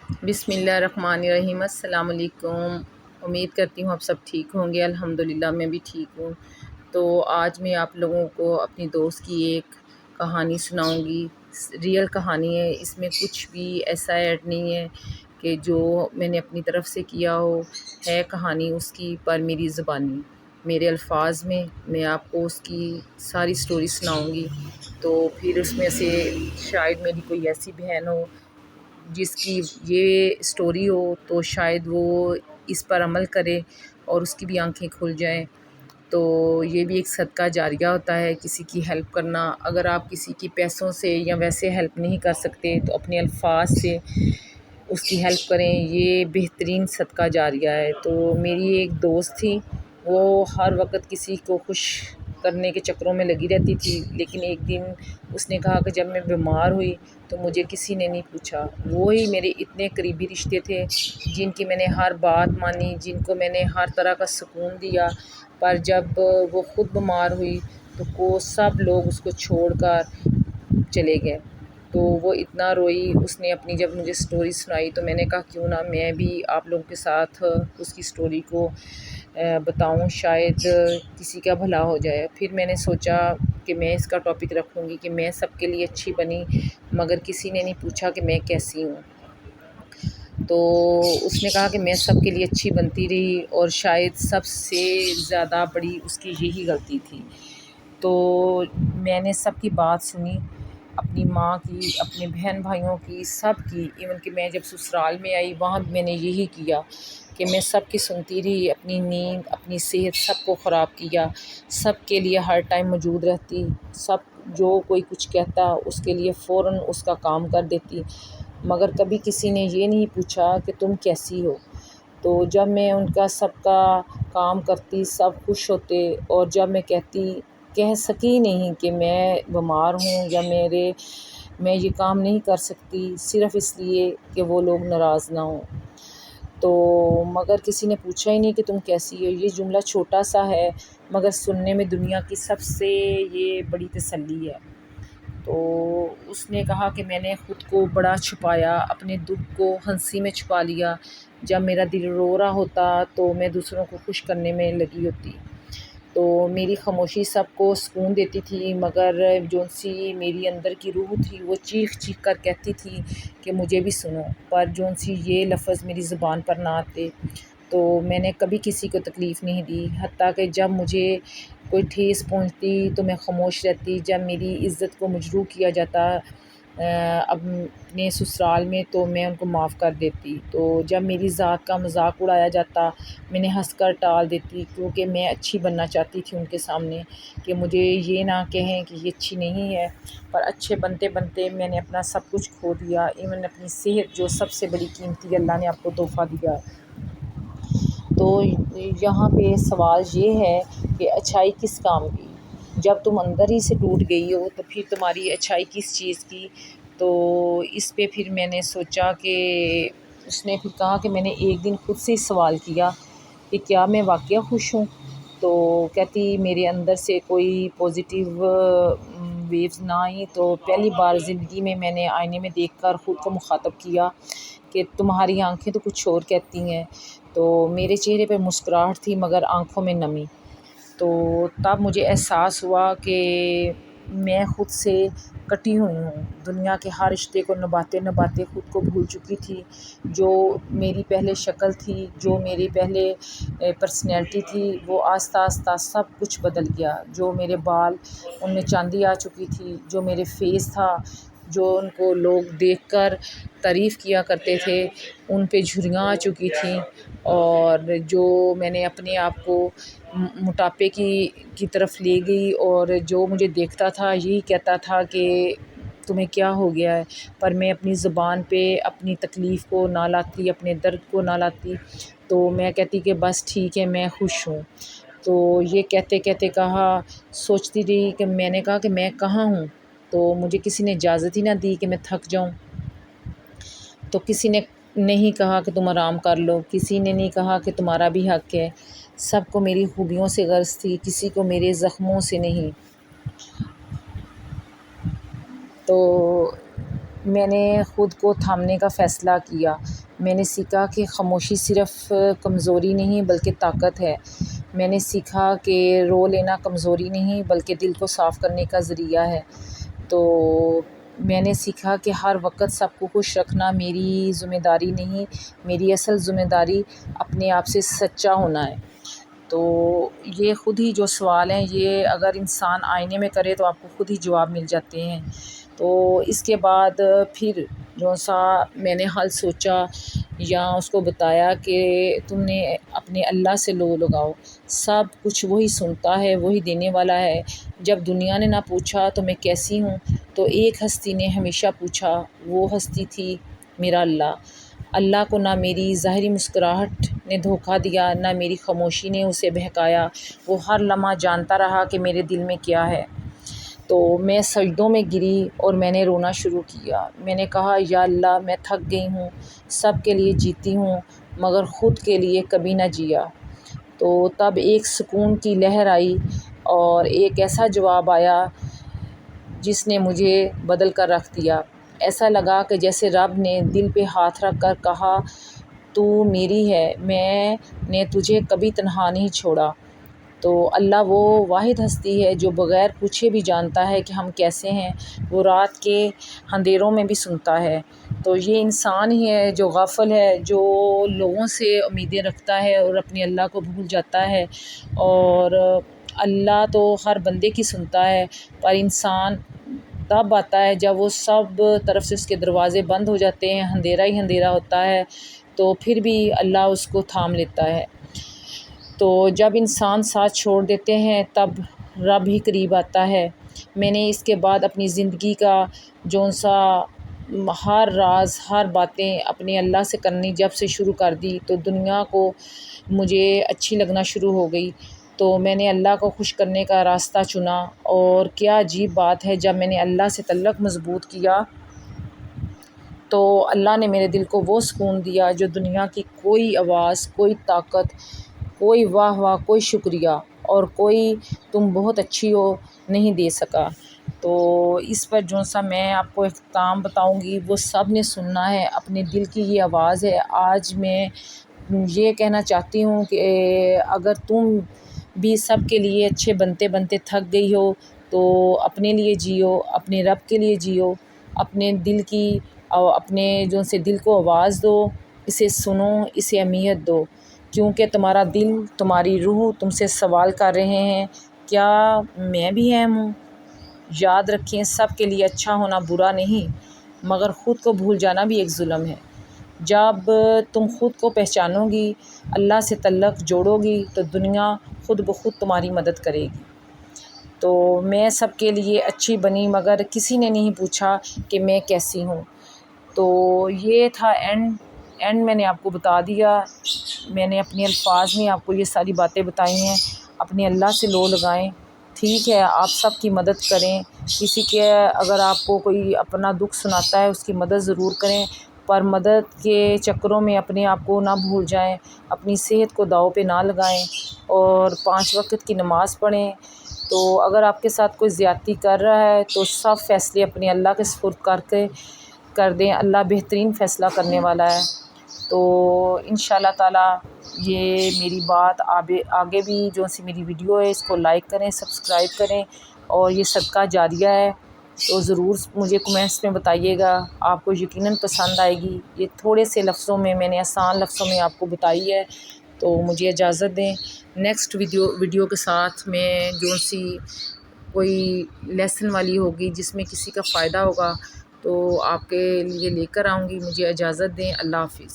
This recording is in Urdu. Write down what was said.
بسم اللہ الرحمن الرحیم۔ السلام علیکم۔ امید کرتی ہوں آپ سب ٹھیک ہوں گے۔ الحمدللہ میں بھی ٹھیک ہوں۔ تو آج میں آپ لوگوں کو اپنی دوست کی ایک کہانی سناؤں گی۔ ریئل کہانی ہے، اس میں کچھ بھی ایسا ایڈ نہیں ہے کہ جو میں نے اپنی طرف سے کیا ہو۔ ہے کہانی اس کی، پر میری زبانی، میرے الفاظ میں آپ کو اس کی ساری سٹوری سناؤں گی۔ تو پھر اس میں سے شاید میری کوئی ایسی بہن ہو جس کی یہ سٹوری ہو تو شاید وہ اس پر عمل کرے اور اس کی بھی آنکھیں کھل جائیں۔ تو یہ بھی ایک صدقہ جاریہ ہوتا ہے، کسی کی ہیلپ کرنا۔ اگر آپ کسی کی پیسوں سے یا ویسے ہیلپ نہیں کر سکتے تو اپنے الفاظ سے اس کی ہیلپ کریں، یہ بہترین صدقہ جاریہ ہے۔ تو میری ایک دوست تھی، وہ ہر وقت کسی کو خوش کرنے کے چکروں میں لگی رہتی تھی، لیکن ایک دن اس نے کہا کہ جب میں بیمار ہوئی تو مجھے کسی نے نہیں پوچھا۔ وہی میرے اتنے قریبی رشتے تھے جن کی میں نے ہر بات مانی، جن کو میں نے ہر طرح کا سکون دیا، پر جب وہ خود بیمار ہوئی تو سب لوگ اس کو چھوڑ کر چلے گئے۔ تو وہ اتنا روئی، اس نے اپنی جب مجھے سٹوری سنائی تو میں نے کہا کیوں نہ میں بھی آپ لوگوں کے ساتھ اس کی سٹوری کو بتاؤں، شاید کسی کا بھلا ہو جائے۔ پھر میں نے سوچا کہ میں اس کا ٹاپک رکھوں گی کہ میں سب کے لیے اچھی بنی مگر کسی نے نہیں پوچھا کہ میں کیسی ہوں۔ تو اس نے کہا کہ میں سب کے لیے اچھی بنتی رہی اور شاید سب سے زیادہ بڑی اس کی یہی غلطی تھی۔ تو میں نے سب کی بات سنی، اپنی ماں کی، اپنے بہن بھائیوں کی، سب کی۔ ایون کہ میں جب سسرال میں آئی وہاں میں نے یہی کیا کہ میں سب کی سنتی رہی، اپنی نیند، اپنی صحت سب کو خراب کیا، سب کے لیے ہر ٹائم موجود رہتی، سب جو کوئی کچھ کہتا اس کے لیے فوراً اس کا کام کر دیتی، مگر کبھی کسی نے یہ نہیں پوچھا کہ تم کیسی ہو۔ تو جب میں ان کا سب کا کام کرتی سب خوش ہوتے، اور جب میں کہہ سکی نہیں کہ میں بیمار ہوں یا میں یہ کام نہیں کر سکتی، صرف اس لیے کہ وہ لوگ ناراض نہ ہوں۔ تو مگر کسی نے پوچھا ہی نہیں کہ تم کیسی ہو۔ یہ جملہ چھوٹا سا ہے مگر سننے میں دنیا کی سب سے یہ بڑی تسلی ہے۔ تو اس نے کہا کہ میں نے خود کو بڑا چھپایا، اپنے دکھ کو ہنسی میں چھپا لیا۔ جب میرا دل رو رہا ہوتا تو میں دوسروں کو خوش کرنے میں لگی ہوتی۔ تو میری خاموشی سب کو سکون دیتی تھی، مگر جون سی میری اندر کی روح تھی وہ چیخ چیخ کر کہتی تھی کہ مجھے بھی سنو، پر جون سی یہ لفظ میری زبان پر نہ آتے۔ تو میں نے کبھی کسی کو تکلیف نہیں دی، حتیٰ کہ جب مجھے کوئی ٹھیس پہنچتی تو میں خاموش رہتی۔ جب میری عزت کو مجروح کیا جاتا اپنے سسرال میں تو میں ان کو معاف کر دیتی۔ تو جب میری ذات کا مذاق اڑایا جاتا میں نے ہنس کر ٹال دیتی، کیونکہ میں اچھی بننا چاہتی تھی ان کے سامنے کہ مجھے یہ نہ کہیں کہ یہ اچھی نہیں ہے۔ پر اچھے بنتے بنتے میں نے اپنا سب کچھ کھو دیا، ایون اپنی صحت جو سب سے بڑی قیمتی اللہ نے آپ کو تحفہ دیا۔ تو یہاں پہ سوال یہ ہے کہ اچھائی کس کام کی؟ جب تم اندر ہی سے ٹوٹ گئی ہو تو پھر تمہاری اچھائی کس چیز کی؟ تو اس پہ پھر میں نے سوچا کہ اس نے پھر کہا کہ میں نے ایک دن خود سے سوال کیا کہ کیا میں واقعہ خوش ہوں؟ تو کہتی میرے اندر سے کوئی پازیٹیو ویوز نہ آئیں، تو پہلی بار زندگی میں نے آئینے میں دیکھ کر خود کو مخاطب کیا کہ تمہاری آنکھیں تو کچھ اور کہتی ہیں۔ تو میرے چہرے پہ مسکراہٹ تھی مگر آنکھوں میں نمی۔ تو تب مجھے احساس ہوا کہ میں خود سے کٹی ہوئی ہوں، دنیا کے ہر رشتے کو نبھاتے نبھاتے خود کو بھول چکی تھی۔ جو میری پہلے شکل تھی، جو میری پہلے پرسنالٹی تھی، وہ آہستہ آہستہ سب کچھ بدل گیا۔ جو میرے بال ان میں چاندی آ چکی تھی، جو میرے فیس تھا، جو ان کو لوگ دیکھ کر تعریف کیا کرتے تھے، ان پہ جھریاں آ چکی تھیں، اور جو میں نے اپنے آپ کو موٹاپے کی طرف لے گئی، اور جو مجھے دیکھتا تھا یہی کہتا تھا کہ تمہیں کیا ہو گیا ہے، پر میں اپنی زبان پہ اپنی تکلیف کو نہ لاتی، اپنے درد کو نہ لاتی، تو میں کہتی کہ بس ٹھیک ہے میں خوش ہوں۔ تو یہ کہتے کہتے کہا، سوچتی رہی کہ میں نے کہا کہ میں کہاں ہوں؟ تو مجھے کسی نے اجازت ہی نہ دی کہ میں تھک جاؤں۔ تو کسی نے نہیں کہا کہ تم آرام کر لو، کسی نے نہیں کہا کہ تمہارا بھی حق ہے۔ سب کو میری خوبیوں سے غرض تھی، کسی کو میرے زخموں سے نہیں۔ تو میں نے خود کو تھامنے کا فیصلہ کیا۔ میں نے سیکھا کہ خاموشی صرف کمزوری نہیں بلکہ طاقت ہے۔ میں نے سیکھا کہ رو لینا کمزوری نہیں بلکہ دل کو صاف کرنے کا ذریعہ ہے۔ تو میں نے سیکھا کہ ہر وقت سب کو خوش رکھنا میری ذمہ داری نہیں، میری اصل ذمہ داری اپنے آپ سے سچا ہونا ہے۔ تو یہ خود ہی جو سوال ہیں یہ اگر انسان آئینے میں کرے تو آپ کو خود ہی جواب مل جاتے ہیں۔ تو اس کے بعد پھر جو سا میں نے حل سوچا یا اس کو بتایا کہ تم نے اپنے اللہ سے لو لگاؤ، سب کچھ وہی سنتا ہے، وہی دینے والا ہے۔ جب دنیا نے نہ پوچھا تو میں کیسی ہوں، تو ایک ہستی نے ہمیشہ پوچھا، وہ ہستی تھی میرا اللہ۔ اللہ کو نہ میری ظاہری مسکراہٹ نے دھوکہ دیا، نہ میری خاموشی نے اسے بہکایا۔ وہ ہر لمحہ جانتا رہا کہ میرے دل میں کیا ہے۔ تو میں سجدوں میں گری اور میں نے رونا شروع کیا۔ میں نے کہا، یا اللہ، میں تھک گئی ہوں، سب کے لیے جیتی ہوں مگر خود کے لیے کبھی نہ جیا۔ تو تب ایک سکون کی لہر آئی اور ایک ایسا جواب آیا جس نے مجھے بدل کر رکھ دیا۔ ایسا لگا کہ جیسے رب نے دل پہ ہاتھ رکھ کر کہا، تو میری ہے، میں نے تجھے کبھی تنہا نہیں چھوڑا۔ تو اللہ وہ واحد ہستی ہے جو بغیر پوچھے بھی جانتا ہے کہ ہم کیسے ہیں، وہ رات کے اندھیروں میں بھی سنتا ہے۔ تو یہ انسان ہی ہے جو غافل ہے، جو لوگوں سے امیدیں رکھتا ہے اور اپنے اللہ کو بھول جاتا ہے۔ اور اللہ تو ہر بندے کی سنتا ہے، پر انسان تب آتا ہے جب وہ سب طرف سے اس کے دروازے بند ہو جاتے ہیں، اندھیرا ہی اندھیرا ہوتا ہے، تو پھر بھی اللہ اس کو تھام لیتا ہے۔ تو جب انسان ساتھ چھوڑ دیتے ہیں تب رب ہی قریب آتا ہے۔ میں نے اس کے بعد اپنی زندگی کا جون سا ہر راز، ہر باتیں اپنے اللہ سے کرنی جب سے شروع کر دی تو دنیا کو مجھے اچھی لگنا شروع ہو گئی۔ تو میں نے اللہ کو خوش کرنے کا راستہ چنا، اور کیا عجیب بات ہے، جب میں نے اللہ سے تعلق مضبوط کیا تو اللہ نے میرے دل کو وہ سکون دیا جو دنیا کی کوئی آواز، کوئی طاقت، کوئی واہ واہ، کوئی شکریہ اور کوئی تم بہت اچھی ہو نہیں دے سکا۔ تو اس پر جو سا میں آپ کو اختتام بتاؤں گی وہ سب نے سننا ہے، اپنے دل کی یہ آواز ہے۔ آج میں یہ کہنا چاہتی ہوں کہ اگر تم بھی سب کے لیے اچھے بنتے بنتے تھک گئی ہو تو اپنے لیے جیو، اپنے رب کے لیے جیو، اپنے دل کی اور اپنے جو سے دل کو آواز دو، اسے سنو، اسے اہمیت دو، کیونکہ تمہارا دل، تمہاری روح تم سے سوال کر رہے ہیں، کیا میں بھی اہم ہوں؟ یاد رکھیں، سب کے لیے اچھا ہونا برا نہیں، مگر خود کو بھول جانا بھی ایک ظلم ہے۔ جب تم خود کو پہچانو گی، اللہ سے تعلق جوڑو گی تو دنیا خود بخود تمہاری مدد کرے گی۔ تو میں سب کے لیے اچھی بنی مگر کسی نے نہیں پوچھا کہ میں کیسی ہوں۔ تو یہ تھا اینڈ میں نے آپ کو بتا دیا، میں نے اپنے الفاظ میں آپ کو یہ ساری باتیں بتائی ہیں۔ اپنے اللہ سے لو لگائیں، ٹھیک ہے، آپ سب کی مدد کریں، کسی کے اگر آپ کو کوئی اپنا دکھ سناتا ہے اس کی مدد ضرور کریں، پر مدد کے چکروں میں اپنے آپ کو نہ بھول جائیں، اپنی صحت کو داؤ پہ نہ لگائیں، اور 5 وقت کی نماز پڑھیں۔ تو اگر آپ کے ساتھ کوئی زیادتی کر رہا ہے تو سب فیصلے اپنے اللہ کے سپرد کر دیں، اللہ بہترین فیصلہ کرنے والا ہے۔ تو انشاءاللہ تعالی یہ میری بات آگے بھی جو سی میری ویڈیو ہے اس کو لائک کریں، سبسکرائب کریں، اور یہ صدقہ جاریہ ہے، تو ضرور مجھے کمنٹس میں بتائیے گا، آپ کو یقیناً پسند آئے گی۔ یہ تھوڑے سے لفظوں میں نے آسان لفظوں میں آپ کو بتائی ہے، تو مجھے اجازت دیں۔ نیکسٹ ویڈیو کے ساتھ میں جو سی کوئی لیسن والی ہوگی جس میں کسی کا فائدہ ہوگا تو آپ کے لیے لے کر آؤں گی۔ مجھے اجازت دیں، اللہ حافظ۔